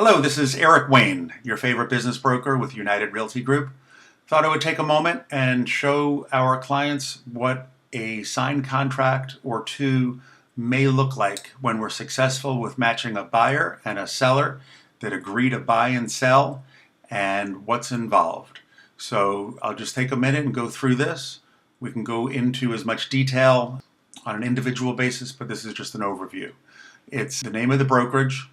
Hello, this is Eric Wayne, your favorite business broker with United Realty Group. Thought I would take a moment and show our clients what a signed contract or two may look like when we're successful with matching a buyer and a seller that agree to buy and sell and what's involved. So I'll just take a minute and go through this. We can go into as much detail on an individual basis, but this is just an overview. It's the name of the brokerage,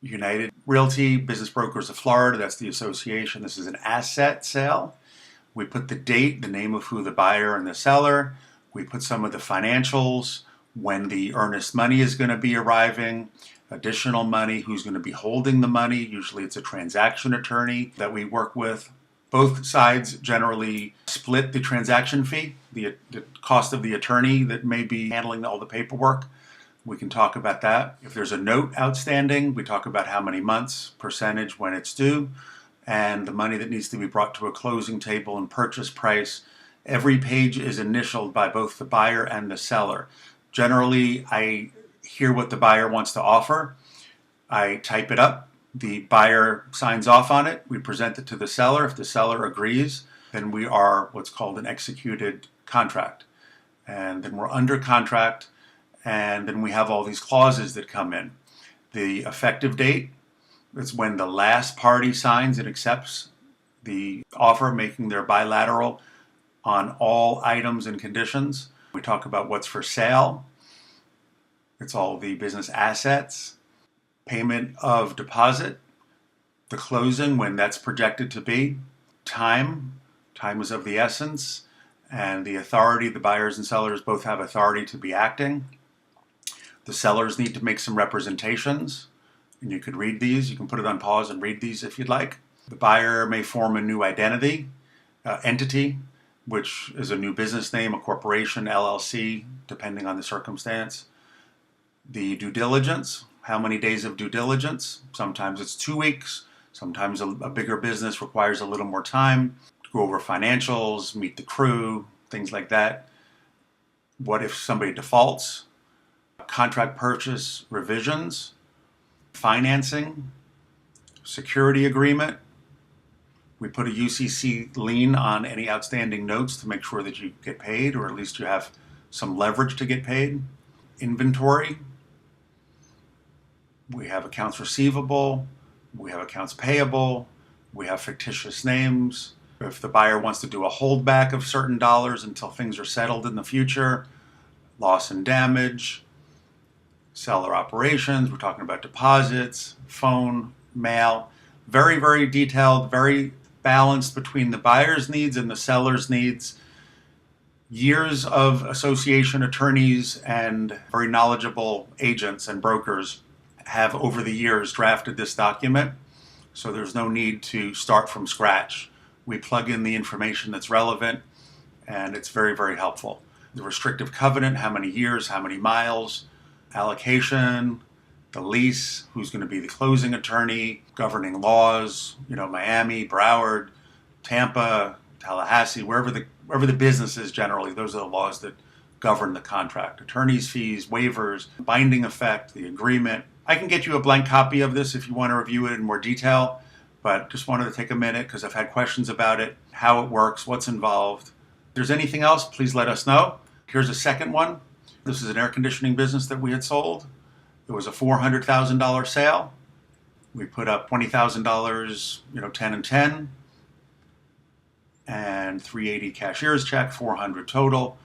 United Realty Business Brokers of Florida, that's the association. This is an asset sale. We put the date, the name of who the buyer and the seller. We put some of the financials, when the earnest money is going to be arriving, additional money, who's going to be holding the money. Usually it's a transaction attorney that we work with. Both sides generally split the transaction fee, the cost of the attorney that may be handling all the paperwork. We can talk about that. If there's a note outstanding, we talk about how many months, percentage, when it's due, and the money that needs to be brought to a closing table and purchase price. Every page is initialed by both the buyer and the seller. Generally, I hear what the buyer wants to offer. I type it up. The buyer signs off on it. We present it to the seller. If the seller agrees, then we are what's called an executed contract. And then we're under contract. And then we have all these clauses that come in. The effective date is when the last party signs and accepts the offer, making their bilateral on all items and conditions. We talk about what's for sale. It's all the business assets, payment of deposit, the closing when that's projected to be, time is of the essence, and the authority. The buyers and sellers both have authority to be acting. The sellers need to make some representations, and you could read these. You can put it on pause and read these if you'd like. The buyer may form a new entity, which is a new business name, a corporation, LLC, depending on the circumstance. The due diligence, how many days of due diligence? Sometimes it's 2 weeks. Sometimes a bigger business requires a little more time to go over financials, meet the crew, things like that. What if somebody defaults? Contract purchase revisions, financing, security agreement. We put a UCC lien on any outstanding notes to make sure that you get paid, or at least you have some leverage to get paid. Inventory. We have accounts receivable. We have accounts payable. We have fictitious names. If the buyer wants to do a holdback of certain dollars until things are settled in the future, loss and damage. Seller operations, we're talking about deposits, phone, mail. Very, very detailed, very balanced between the buyer's needs and the seller's needs. Years of association attorneys and very knowledgeable agents and brokers have over the years drafted this document, so there's no need to start from scratch. We plug in the information that's relevant, and it's very, very helpful. The restrictive covenant, how many years, how many miles, allocation, the lease, who's going to be the closing attorney, governing laws, Miami, Broward, Tampa, Tallahassee, wherever the business is generally, those are the laws that govern the contract. Attorney's fees, waivers, binding effect, the agreement. I can get you a blank copy of this if you want to review it in more detail, but just wanted to take a minute because I've had questions about it, how it works, what's involved. If there's anything else, please let us know. Here's a second one. This is an air conditioning business that we had sold. It was a $400,000 sale. We put up $20,000, 10 and 10, and $380 cashier's check, $400 total.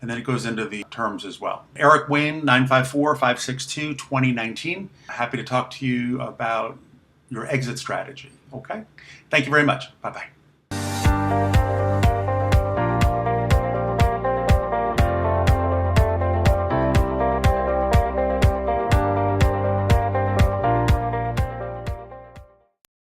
And then it goes into the terms as well. Eric Wayne, 954-562-2019. Happy to talk to you about your exit strategy. Okay? Thank you very much. Bye-bye.